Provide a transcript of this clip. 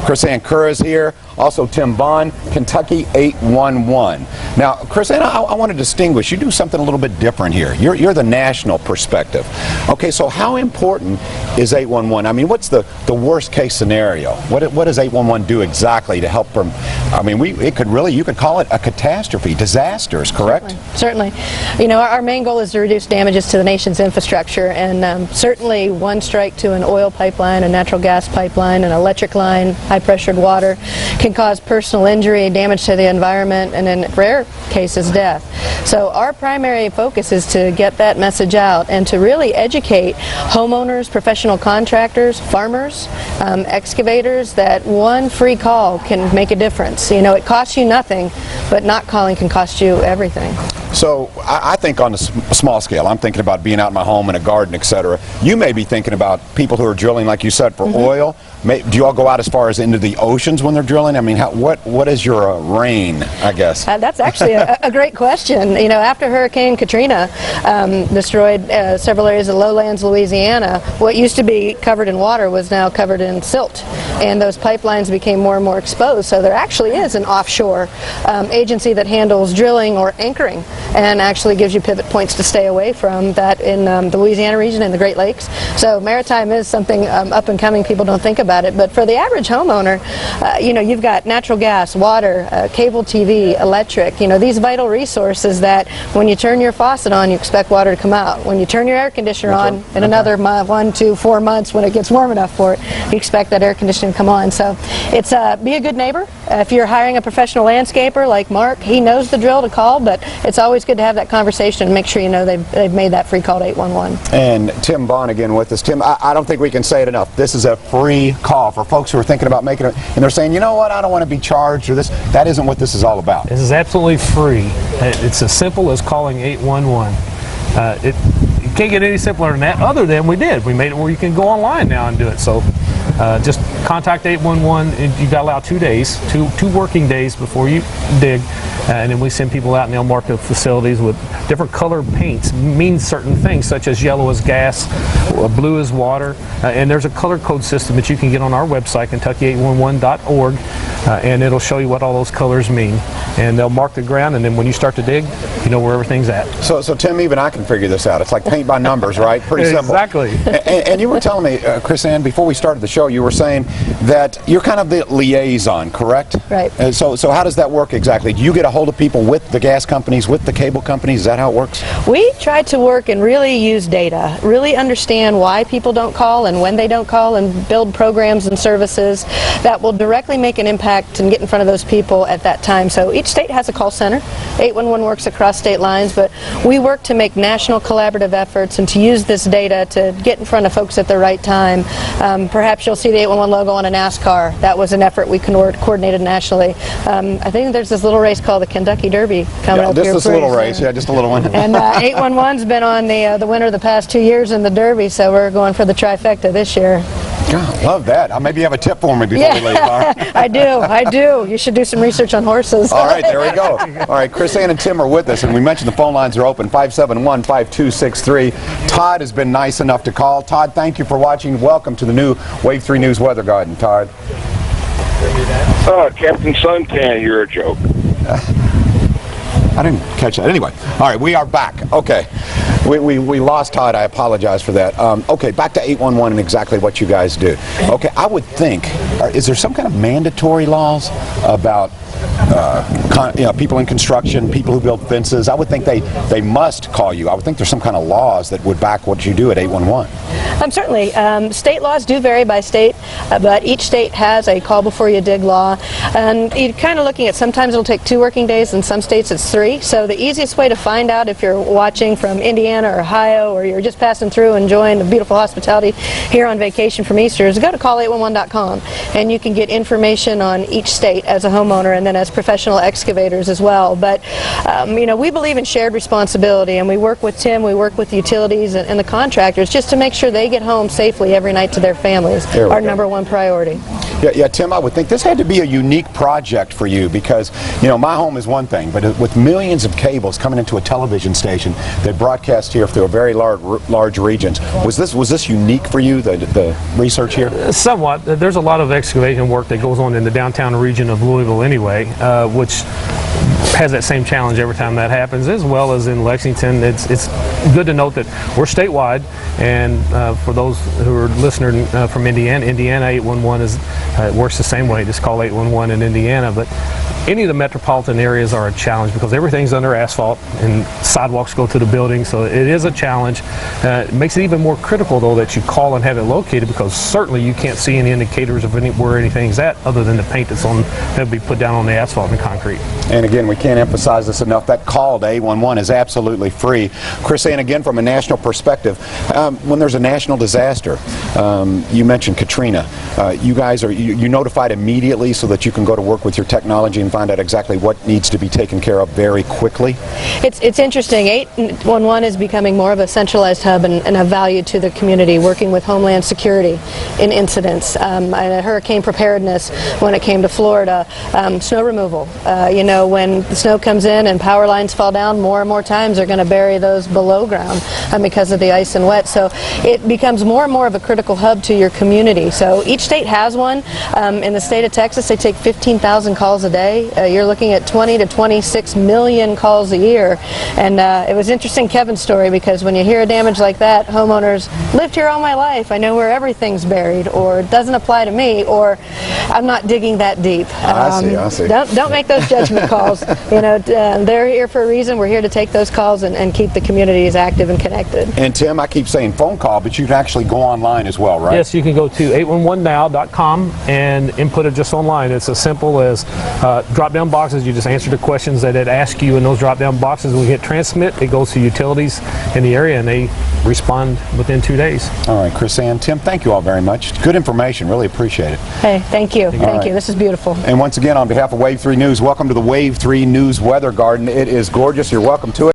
Chris Ann Kerr is here. Also Tim Bond, Kentucky 811. Now, Chris Ann, I want to distinguish. You do something a little bit different here. You're the national perspective. Okay, so how important is 811? I mean, what's the worst case scenario? What does 811 do exactly to help from? I mean, you could call it a catastrophe, disasters, correct? Certainly. You know, our main goal is to reduce damages to the nation's infrastructure, and certainly one strike to an oil pipeline, a natural gas pipeline, an electric line, high-pressured water can cause personal injury, damage to the environment, and in rare cases, death. So our primary focus is to get that message out and to really educate homeowners, professional contractors, farmers, excavators, that one free call can make a difference. You know, it costs you nothing, but not calling can cost you everything. So I think on a small scale, I'm thinking about being out in my home in a garden, etc. You may be thinking about people who are drilling, like you said, for oil. Do you all go out as far as into the oceans when they're drilling? I mean, what is your reign, I guess? That's actually a great question. You know, after Hurricane Katrina destroyed several areas of lowlands Louisiana, what used to be covered in water was now covered in silt, and those pipelines became more and more exposed. So there actually is an offshore agency that handles drilling or anchoring, and actually gives you pivot points to stay away from that in the Louisiana region and the Great Lakes. So maritime is something up and coming. People don't think about it, but for the average homeowner, you know, you've got natural gas, water, cable TV, electric, you know, these vital resources that when you turn your faucet on, you expect water to come out. When you turn your air conditioner on in another 1, 2, 4 months, when it gets warm enough for it, you expect that air conditioning to come on. So it's be a good neighbor. If you're hiring a professional landscaper like Mark, he knows the drill to call, but it's always good to have that conversation and make sure you know they've made that free call to 811. And Tim Bond again with us. Tim, I don't think we can say it enough. This is a free call for folks who are thinking about making it, and they're saying, you know what, I don't want to be charged or this. That isn't what this is all about. This is absolutely free. It's as simple as calling 811. You can't get any simpler than that, other than we made it where you can go online now and do it. So just contact 811, and you've got to allow 2 days, two working days before you dig, and then we send people out and they'll mark the facilities with different colored paints. Means certain things, such as yellow is gas, blue is water, and there's a color code system that you can get on our website, Kentucky811.org, and it'll show you what all those colors mean. And they'll mark the ground, and then when you start to dig, you know where everything's at. So Tim, even I can figure this out. It's like paint by numbers, right? Pretty simple. Exactly. And you were telling me, Chris Ann, before we started the show, you were saying that you're kind of the liaison, correct? Right. So how does that work exactly? Do you get a hold of people with the gas companies, with the cable companies? Is that how it works? We try to work and really use data, really understand why people don't call and when they don't call, and build programs and services that will directly make an impact and get in front of those people at that time. So each state has a call center. 811 works across state lines, but we work to make national collaborative efforts and to use this data to get in front of folks at the right time. Perhaps you'll see the 811 logo on a NASCAR. That was an effort we coordinated nationally. I think there's this little race called the Kentucky Derby coming up here. Just this little race, yeah, just a little one. And 811's been on the winner the past 2 years in the Derby, so we're going for the trifecta this year. God, love that. Maybe you have a tip for me before we leave. I do. You should do some research on horses. All right, there we go. All right, Chris Ann and Tim are with us, and we mentioned the phone lines are open, 571-5263. Todd has been nice enough to call. Todd, thank you for watching. Welcome to the new Wave 3 News Weather Garden, Todd. Captain Suntan, you're a joke. I didn't catch that. Anyway, all right, we are back. Okay, we lost Todd. I apologize for that. Okay, back to 811 and exactly what you guys do. Okay, I would think, is there some kind of mandatory laws about people in construction, people who build fences? I would think they must call you. I would think there's some kind of laws that would back what you do at 811. Certainly. State laws do vary by state, but each state has a call before you dig law. And you're kind of looking at, sometimes it'll take 2 working days, and some states it's 3. So the easiest way to find out if you're watching from Indiana or Ohio, or you're just passing through enjoying the beautiful hospitality here on vacation from Easter, is go to call811.com, and you can get information on each state as a homeowner and then as professional excavators as well. But you know, we believe in shared responsibility, and we work with Tim, we work with the utilities and the contractors just to make sure they get home safely every night to their families. Our #1 priority. Yeah, Tim, I would think this had to be a unique project for you because, you know, my home is one thing, but with millions of cables coming into a television station that broadcast here through a very large regions, was this unique for you, the research here? Somewhat. There's a lot of excavation work that goes on in the downtown region of Louisville anyway, which has that same challenge every time that happens, as well as in Lexington. It's good to note that we're statewide, and for those who are listening from Indiana, 811 works the same way. Just call 811 in Indiana. But any of the metropolitan areas are a challenge because everything's under asphalt and sidewalks go to the building, so it is a challenge. It makes it even more critical, though, that you call and have it located, because certainly you can't see any indicators of where anything's at other than the paint that'll be put down on the asphalt and concrete. And again, we can't emphasize this enough. That call to 811 is absolutely free. Chris, and again, from a national perspective, when there's a national disaster, you mentioned Katrina. You guys you notified immediately so that you can go to work with your technology and find out exactly what needs to be taken care of very quickly? It's interesting. 811 is becoming more of a centralized hub and a value to the community, working with Homeland Security in incidents, hurricane preparedness when it came to Florida, snow removal. You know, when the snow comes in and power lines fall down, more and more times they're going to bury those below ground because of the ice and wet. So it becomes more and more of a critical hub to your community. So each state has one. In the state of Texas, they take 15,000 calls a day. You're looking at 20 to 26 million calls a year. And it was interesting, Kevin's story, because when you hear a damage like that, homeowners, lived here all my life, I know where everything's buried, or it doesn't apply to me, or I'm not digging that deep. I see. Don't make those judgment calls. You know, they're here for a reason. We're here to take those calls and keep the communities active and connected. And Tim, I keep saying phone call, but you can actually go online as well, right? Yes, you can go to 811now.com and input it just online. It's as simple as drop-down boxes. You just answer the questions that it asks you in those drop-down boxes. When we hit transmit, it goes to utilities in the area, and they respond within 2 days. All right, Chris and Tim, thank you all very much. Good information. Really appreciate it. Hey, thank you. Thank you. This is beautiful. And once again, on behalf of Wave 3 News, welcome to the Wave 3 News Weather Garden. It is gorgeous. You're welcome to it.